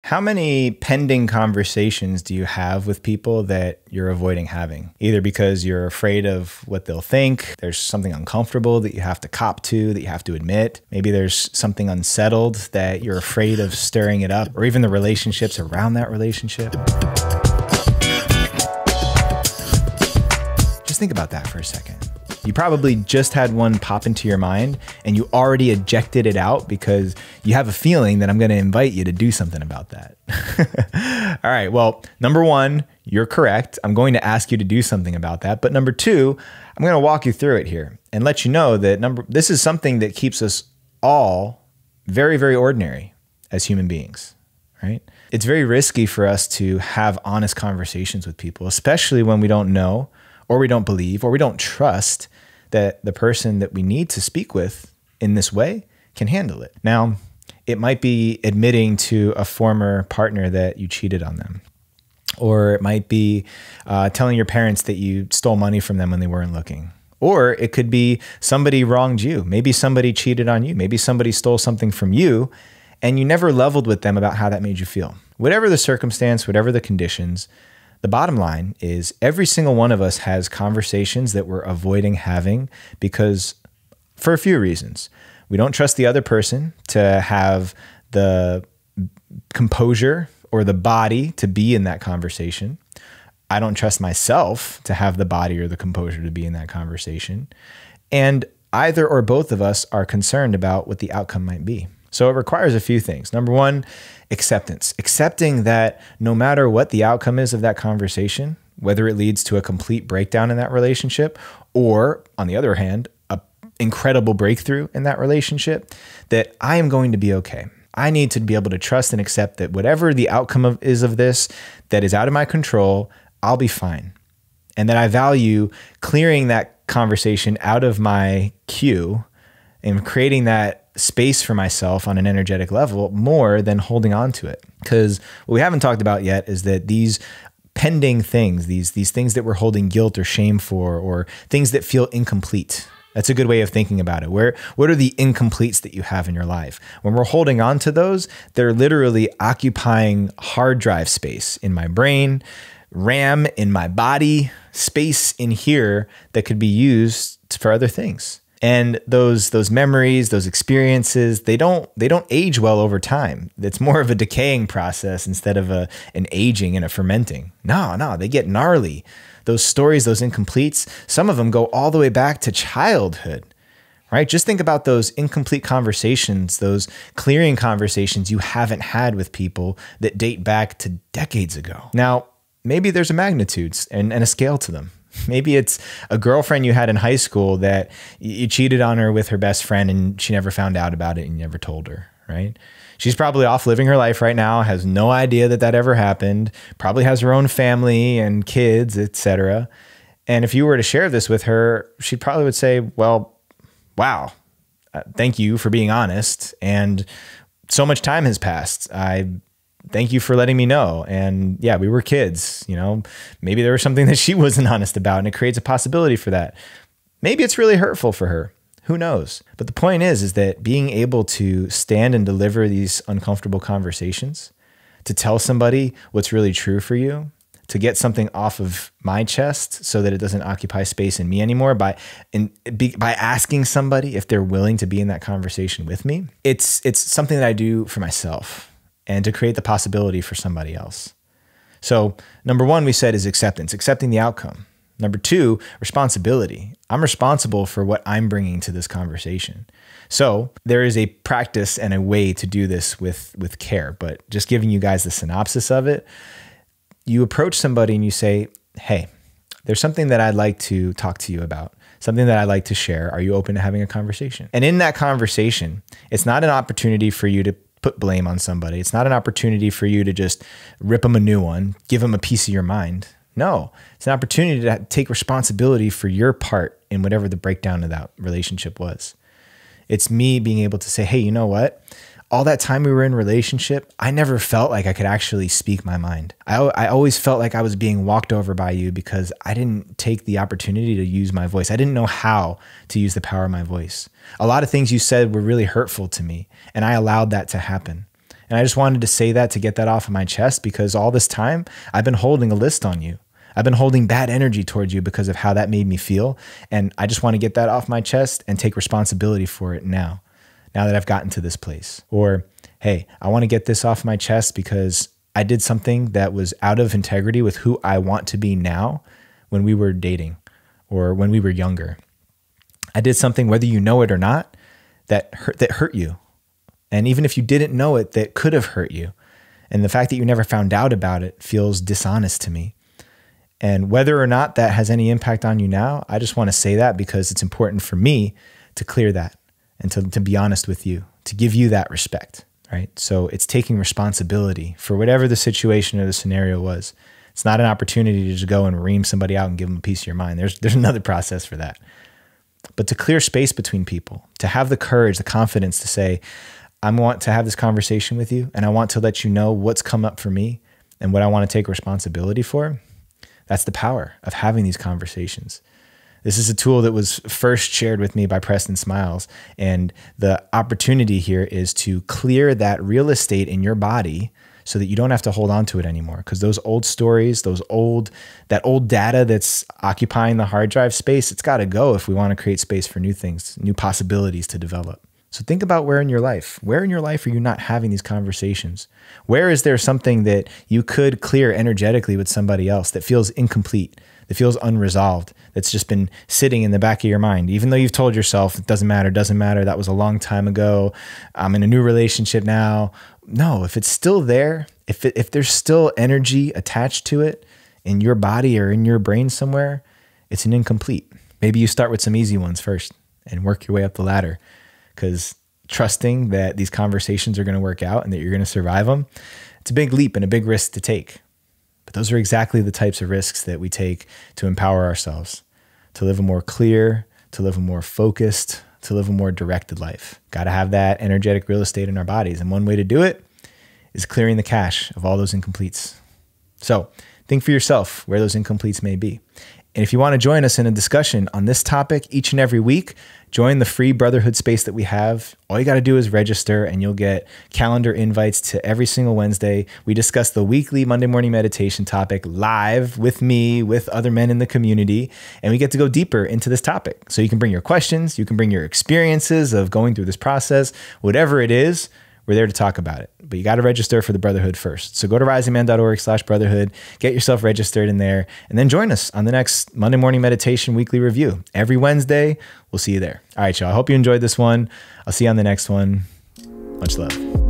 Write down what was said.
How many pending conversations do you have with people that you're avoiding having? Either because you're afraid of what they'll think, there's something uncomfortable that you have to cop to, that you have to admit. Maybe there's something unsettled that you're afraid of stirring it up, or even the relationships around that relationship. Just think about that for a second. You probably just had one pop into your mind and you already ejected it out because you have a feeling that I'm going to invite you to do something about that. All right. Well, number one, you're correct. I'm going to ask you to do something about that. But number two, I'm going to walk you through it here and let you know that this is something that keeps us all very, very ordinary as human beings, right? It's very risky for us to have honest conversations with people, especially when we don't know, or we don't believe, or we don't trust that the person that we need to speak with in this way can handle it. Now, it might be admitting to a former partner that you cheated on them. Or it might be telling your parents that you stole money from them when they weren't looking. Or it could be somebody wronged you. Maybe somebody cheated on you. Maybe somebody stole something from you and you never leveled with them about how that made you feel. Whatever the circumstance, whatever the conditions, the bottom line is every single one of us has conversations that we're avoiding having because for a few reasons. We don't trust the other person to have the composure or the body to be in that conversation. I don't trust myself to have the body or the composure to be in that conversation. And either or both of us are concerned about what the outcome might be. So it requires a few things. Number one, acceptance. Accepting that no matter what the outcome is of that conversation, whether it leads to a complete breakdown in that relationship, or on the other hand, an incredible breakthrough in that relationship, that I am going to be okay. I need to be able to trust and accept that whatever the outcome is of this that is out of my control, I'll be fine. And that I value clearing that conversation out of my queue and creating that space for myself on an energetic level more than holding on to it. Because what we haven't talked about yet is that these pending things, these things that we're holding guilt or shame for, or things that feel incomplete. That's a good way of thinking about it. What are the incompletes that you have in your life? When we're holding on to those, they're literally occupying hard drive space in my brain, RAM in my body, space in here that could be used for other things. And those memories, those experiences, they don't age well over time. It's more of a decaying process instead of an aging and a fermenting. No, they get gnarly. Those stories, those incompletes, some of them go all the way back to childhood, right? Just think about those incomplete conversations, those clearing conversations you haven't had with people that date back to decades ago. Now, maybe there's a magnitude and a scale to them. Maybe it's a girlfriend you had in high school that you cheated on her with her best friend and she never found out about it and you never told her, right? She's probably off living her life right now, has no idea that that ever happened, probably has her own family and kids, etc. And if you were to share this with her, she probably would say, well, wow, thank you for being honest. And so much time has passed. Thank you for letting me know. And yeah, we were kids, maybe there was something that she wasn't honest about and it creates a possibility for that. Maybe it's really hurtful for her. Who knows? But the point is that being able to stand and deliver these uncomfortable conversations, to tell somebody what's really true for you, to get something off of my chest so that it doesn't occupy space in me anymore by asking somebody if they're willing to be in that conversation with me. It's something that I do for myself and to create the possibility for somebody else. So number one, we said, is acceptance, accepting the outcome. Number two, responsibility. I'm responsible for what I'm bringing to this conversation. So there is a practice and a way to do this with care, but just giving you guys the synopsis of it, you approach somebody and you say, hey, there's something that I'd like to talk to you about, something that I'd like to share. Are you open to having a conversation? And in that conversation, it's not an opportunity for you to put blame on somebody. It's not an opportunity for you to just rip them a new one, give them a piece of your mind. No, it's an opportunity to take responsibility for your part in whatever the breakdown of that relationship was. It's me being able to say, hey, you know what? All that time we were in relationship, I never felt like I could actually speak my mind. I always felt like I was being walked over by you because I didn't take the opportunity to use my voice. I didn't know how to use the power of my voice. A lot of things you said were really hurtful to me, and I allowed that to happen. And I just wanted to say that to get that off of my chest, because all this time I've been holding a list on you. I've been holding bad energy towards you because of how that made me feel. And I just want to get that off my chest and take responsibility for it now that I've gotten to this place. Or, hey, I want to get this off my chest because I did something that was out of integrity with who I want to be now when we were dating or when we were younger. I did something, whether you know it or not, that hurt you. And even if you didn't know it, that could have hurt you. And the fact that you never found out about it feels dishonest to me. And whether or not that has any impact on you now, I just want to say that because it's important for me to clear that and to be honest with you, to give you that respect, right? So it's taking responsibility for whatever the situation or the scenario was. It's not an opportunity to just go and ream somebody out and give them a piece of your mind. There's another process for that. But to clear space between people, to have the courage, the confidence to say, I want to have this conversation with you, and I want to let you know what's come up for me and what I want to take responsibility for. That's the power of having these conversations. This is a tool that was first shared with me by Preston Smiles. And the opportunity here is to clear that real estate in your body so that you don't have to hold on to it anymore. Because those old stories, that old data that's occupying the hard drive space, it's got to go if we want to create space for new things, new possibilities to develop. So think about where in your life are you not having these conversations? Where is there something that you could clear energetically with somebody else that feels incomplete, that feels unresolved, that's just been sitting in the back of your mind, even though you've told yourself it doesn't matter, that was a long time ago, I'm in a new relationship now. No, if it's still there, if there's still energy attached to it in your body or in your brain somewhere, it's an incomplete. Maybe you start with some easy ones first and work your way up the ladder. Because trusting that these conversations are going to work out and that you're going to survive them, it's a big leap and a big risk to take. But those are exactly the types of risks that we take to empower ourselves, to live a more clear, to live a more focused, to live a more directed life. Got to have that energetic real estate in our bodies. And one way to do it is clearing the cache of all those incompletes. So think for yourself where those incompletes may be. And if you want to join us in a discussion on this topic each and every week, join the free Brotherhood space that we have. All you got to do is register and you'll get calendar invites to every single Wednesday. We discuss the weekly Monday morning meditation topic live with me, with other men in the community, and we get to go deeper into this topic. So you can bring your questions, you can bring your experiences of going through this process, whatever it is. We're there to talk about it, but you got to register for the Brotherhood first. So go to risingman.org/brotherhood, get yourself registered in there, and then join us on the next Monday morning meditation weekly review. Every Wednesday, we'll see you there. All right, y'all. I hope you enjoyed this one. I'll see you on the next one. Much love.